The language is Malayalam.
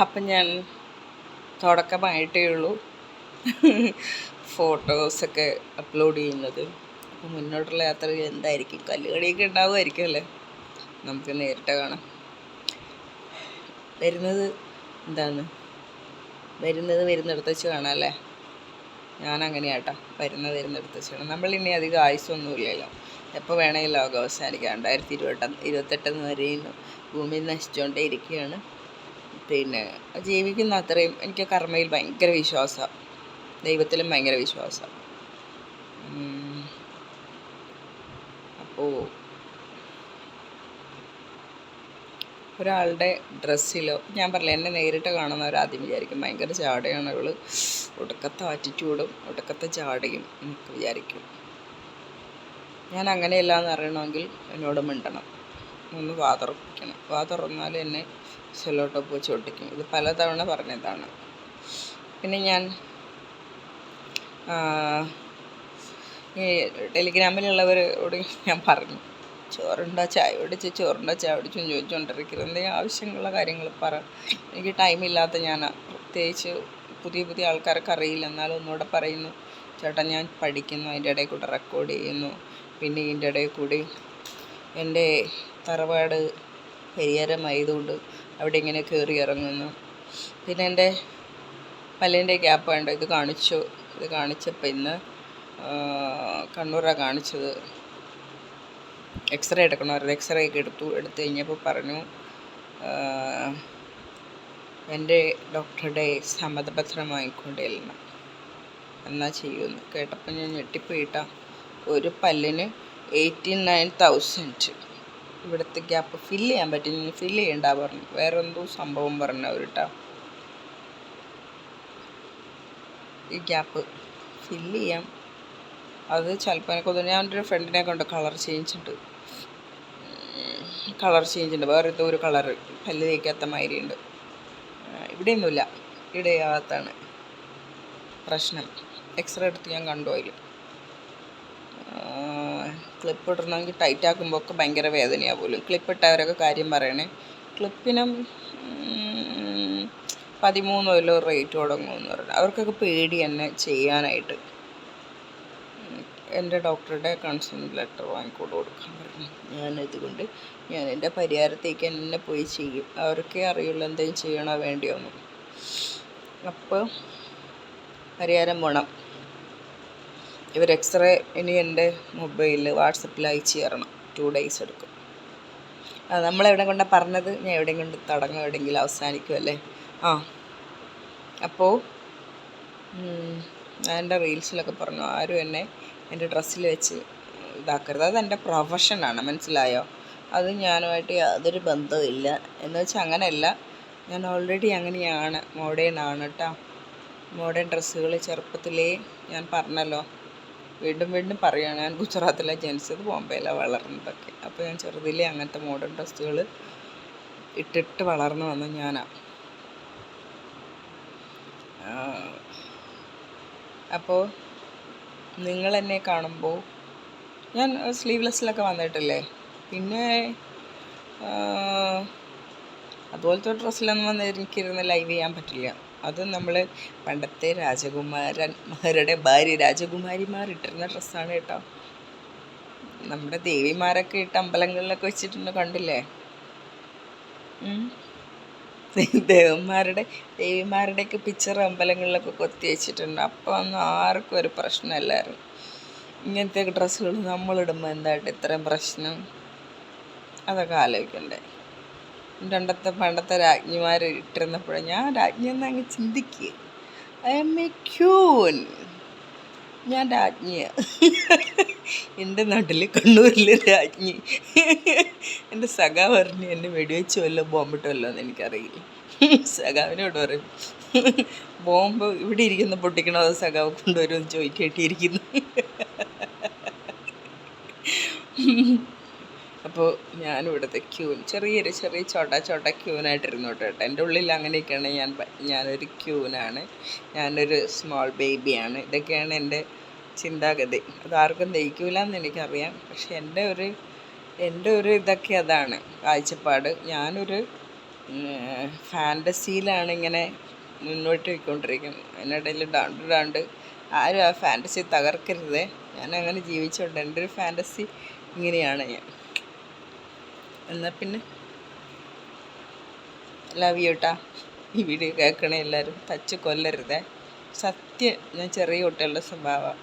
അപ്പം ഞാൻ തുടക്കമായിട്ടേ ഉള്ളൂ ഫോട്ടോസൊക്കെ അപ്ലോഡ് ചെയ്യുന്നത്. അപ്പോൾ മുന്നോട്ടുള്ള യാത്ര എന്തായിരിക്കും, കല്ലുകടിയൊക്കെ ഉണ്ടാവുമായിരിക്കും അല്ലേ, നമുക്ക് നേരിട്ട് കാണാം. വരുന്നിടത്ത് വെച്ച് കാണാം അല്ലേ. ഞാനങ്ങനെയാട്ടോ, വരുന്നിടത്ത് വെച്ച് കാണാം. നമ്മളിനി അധികം ആയുസ്സൊന്നുമില്ലല്ലോ, എപ്പോൾ വേണമെങ്കിലും ലോകം അവസാനിക്കാം. 2028 വരെയും ഭൂമി നശിച്ചുകൊണ്ടേ ഇരിക്കുകയാണ്. പിന്നെ ജീവിക്കുന്ന അത്രയും എനിക്ക് കർമ്മയിൽ ഭയങ്കര വിശ്വാസമാണ്, ദൈവത്തിലും ഭയങ്കര വിശ്വാസമാണ്. അപ്പോൾ ഒരാളുടെ ഡ്രസ്സിലോ, ഞാൻ പറഞ്ഞില്ല, എന്നെ നേരിട്ട് കാണുന്നവർ ആദ്യം വിചാരിക്കും ഭയങ്കര ജാടയാണ് അവൾ, ഒടുക്കത്തെ ആറ്റിറ്റ്യൂഡും ഒടുക്കത്തെ ജാടയും എനിക്ക് വിചാരിക്കും. ഞാൻ അങ്ങനെയല്ല എന്ന് അറിയണമെങ്കിൽ എന്നോട് മിണ്ടണം, ഒന്ന് വാതുറപ്പിക്കണം. വാതുറന്നാൽ എന്നെ സെല്ലോട്ടോപ്പ് വെച്ച് ഒട്ടിക്കും. ഇത് പലതവണ പറഞ്ഞതാണ്. പിന്നെ ഞാൻ ഈ ടെലിഗ്രാമിലുള്ളവരോട് ഞാൻ പറഞ്ഞു, ചോറുണ്ടോ ചായ പിടിച്ച് ചോദിച്ചുകൊണ്ടിരിക്കരുത്. എന്തെങ്കിലും ആവശ്യമുള്ള കാര്യങ്ങൾ പറ. എനിക്ക് ടൈമില്ലാത്ത ഞാൻ പ്രത്യേകിച്ച് പുതിയ ആൾക്കാർക്ക് അറിയില്ല, എന്നാലും ഒന്നുകൂടെ പറയുന്നു. ചേട്ടാ, ഞാൻ പഠിക്കുന്നു, അതിൻ്റെ ഇടയിൽ കൂടെ റെക്കോർഡ് ചെയ്യുന്നു, പിന്നെ ഇതിൻ്റെ ഇടയിൽ കൂടി എൻ്റെ തറവാട് പരിഹാരമായതുകൊണ്ട് അവിടെ ഇങ്ങനെ കയറി ഇറങ്ങുന്നു. പിന്നെ എൻ്റെ പല്ലിൻ്റെ ഗ്യാപ്പ് വേണ്ട, ഇത് കാണിച്ചപ്പോൾ ഇന്ന് കണ്ണൂരാണ് കാണിച്ചത്. എക്സ്റേ എടുക്കണമായിരുന്നു. എക്സ്റേ ഒക്കെ എടുത്തു കഴിഞ്ഞപ്പോൾ പറഞ്ഞു എൻ്റെ ഡോക്ടറുടെ സമ്മതപത്രം വാങ്ങിക്കൊണ്ടിരുന്നു, എന്നാ ചെയ്യുമെന്ന് കേട്ടപ്പോൾ ഞാൻ ഞെട്ടിപ്പോയിട്ടാ. ഒരു പല്ലിന് 89,000. ഇവിടുത്തെ ഗ്യാപ്പ് ഫില്ല് ചെയ്യാൻ പറ്റും, ഫില്ല് ചെയ്യണ്ട പറഞ്ഞു. വേറെ എന്തോ സംഭവം പറഞ്ഞു അവരിട്ടാ. ഈ ഗ്യാപ്പ് ഫില്ല് ചെയ്യാം, അത് ചിലപ്പോൾ എനിക്കൊന്ന്, ഞാൻ എൻ്റെ ഒരു ഫ്രണ്ടിനെ കൊണ്ട് കളർ ചേഞ്ച് ഉണ്ട്, വേറെ എന്തോ ഒരു കളറ് പല്ല് തേക്കാത്ത മാതിരി ഉണ്ട്. ഇവിടെയൊന്നുമില്ല, ഇവിടെ ആകത്താണ് പ്രശ്നം. എക്സ്റേ എടുത്ത് ഞാൻ കണ്ടു. അതിൽ ക്ലിപ്പ് ഇടണമെങ്കിൽ ടൈറ്റ് ആക്കുമ്പോൾ ഒക്കെ ഭയങ്കര വേദനയാണ് പോലും. ക്ലിപ്പ് ഇട്ടവരൊക്കെ കാര്യം പറയണേ. ക്ലിപ്പിനും 13 റേറ്റ് തുടങ്ങുമെന്ന് പറഞ്ഞു. അവർക്കൊക്കെ പേടി എന്നെ ചെയ്യാനായിട്ട്. എൻ്റെ ഡോക്ടറുടെ കൺസേൺ ലെറ്റർ വാങ്ങിക്കൊണ്ട് കൊടുക്കാൻ പറഞ്ഞു. ഞാനിതുകൊണ്ട് ഞാൻ എൻ്റെ പരിഹാരത്തേക്ക് എന്നെ പോയി ചെയ്യും. അവർക്കേ അറിയുള്ളൂ എന്തെങ്കിലും ചെയ്യണോ വേണ്ടിയോന്ന്. അപ്പോൾ പരിഹാരം വേണം. ഇവർ എക്സ്റേ ഇനി എൻ്റെ മൊബൈലിൽ വാട്സപ്പിൽ അയച്ചു തരണം. 2 days എടുക്കും. അത് നമ്മളെവിടെ കൊണ്ടാണ് പറഞ്ഞത്, ഞാൻ എവിടെയും കൊണ്ട് തുടങ്ങും, എവിടെയെങ്കിലും അവസാനിക്കും അല്ലേ. അപ്പോൾ ഞാൻ എൻ്റെ റീൽസിലൊക്കെ പറഞ്ഞു, ആരും എന്നെ എൻ്റെ ഡ്രസ്സിൽ വെച്ച് ഇതാക്കരുത്. അതെൻ്റെ പ്രൊഫഷനാണ്, മനസ്സിലായോ. അത് ഞാനുമായിട്ട് യാതൊരു ബന്ധവുമില്ല. എന്ന് വെച്ചാൽ അങ്ങനെയല്ല, ഞാൻ ഓൾറെഡി അങ്ങനെയാണ്, മോഡേൺ ആണ് കേട്ടോ. മോഡേൺ ഡ്രസ്സുകൾ ചെറുപ്പത്തിലേ ഞാൻ പറഞ്ഞല്ലോ, വീണ്ടും പറയുകയാണ്. ഞാൻ ഗുജറാത്തിലാണ് ജനിച്ചത്, ബോംബെയിലാണ് വളർന്നതൊക്കെ. അപ്പോൾ ഞാൻ ചെറുതിലേ അങ്ങനത്തെ മോഡേൺ ഡ്രസ്സുകൾ ഇട്ടിട്ട് വളർന്നു വന്ന ഞാനാണ്. അപ്പോൾ നിങ്ങളെന്നെ കാണുമ്പോൾ, ഞാൻ സ്ലീവ്ലെസ്സിലൊക്കെ വന്നിട്ടില്ലേ, പിന്നെ അതുപോലത്തെ ഡ്രസ്സിലൊന്നും വന്ന് എനിക്കിരുന്ന് ലൈവ് ചെയ്യാൻ പറ്റില്ല. അത് നമ്മൾ പണ്ടത്തെ രാജകുമാരന്മാരുടെ രാജകുമാരിമാർ ഇട്ടിരുന്ന ഡ്രസ്സാണ് കേട്ടോ. നമ്മുടെ ദേവിമാരൊക്കെ ഇട്ട് അമ്പലങ്ങളിലൊക്കെ വെച്ചിട്ടുണ്ട്, കണ്ടില്ലേ. ദേവിമാരുടെയൊക്കെ പിക്ചർ അമ്പലങ്ങളിലൊക്കെ കൊത്തി വെച്ചിട്ടുണ്ട്. അപ്പോൾ ഒന്നും ആർക്കും ഒരു പ്രശ്നമല്ലായിരുന്നു. ഇങ്ങനത്തെ ഡ്രസ്സുകൾ നമ്മളിടുമ്പോൾ എന്തായിട്ട് ഇത്രയും പ്രശ്നം, അതൊക്കെ ആലോചിക്കണ്ടേ. പണ്ടത്തെ രാജ്ഞിമാർ ഇട്ടിരുന്നപ്പോഴും ഞാൻ രാജ്ഞി എന്നങ്ങ് ചിന്തിക്കുക. ഐ എം എ ക്യൂൻ, ഞാൻ രാജ്ഞിയാണ്. എൻ്റെ നാട്ടിൽ കണ്ണൂരിൽ രാജ്ഞി. എൻ്റെ സഖാവ് പറഞ്ഞ് എന്നെ വെടിവെച്ച് വല്ലതും ബോംബിട്ടുമല്ലോ എന്ന് എനിക്കറിയില്ല. സഖാവിനോട് പറയും, ബോംബ് ഇവിടെ ഇരിക്കുന്ന പൊട്ടിക്കണോ അതോ സഖാവ് കൊണ്ടുവരുമെന്ന് ചോദിക്കേണ്ടിയിരിക്കുന്നു. അപ്പോൾ ഞാനിവിടുത്തെ ക്യൂൻ, ചെറിയ ചോട്ട ക്യൂനായിട്ടിരുന്നു കേട്ടോ. എൻ്റെ ഉള്ളിൽ അങ്ങനെയൊക്കെയാണ്. ഞാനൊരു ക്യൂനാണ്, ഞാനൊരു സ്മോൾ ബേബിയാണ്. ഇതൊക്കെയാണ് എൻ്റെ ചിന്താഗതി. അതാർക്കും ദഹിക്കില്ല എന്ന് എനിക്കറിയാം, പക്ഷെ എൻ്റെ ഒരു ഇതൊക്കെ അതാണ് കാഴ്ചപ്പാട്. ഞാനൊരു ഫാൻറ്റസിയിലാണ് ഇങ്ങനെ മുന്നോട്ട് പോയിക്കൊണ്ടിരിക്കുന്നത്. അതിനിടയിൽ ഡാണ്ട് ആരും ആ ഫാൻറ്റസി തകർക്കരുതേ. ഞാനങ്ങനെ ജീവിച്ചോണ്ട് എൻ്റെ ഒരു ഫാൻറ്റസി ഇങ്ങനെയാണ് ഞാൻ. എന്നാൽ പിന്നെ ലവ് യു ട്ടാ. ഈ വീഡിയോ കേൾക്കണേ എല്ലാവരും, തച്ച് കൊല്ലരുതേ. സത്യം, ഞാൻ ചെറിയ കുട്ടികളുടെ സ്വഭാവം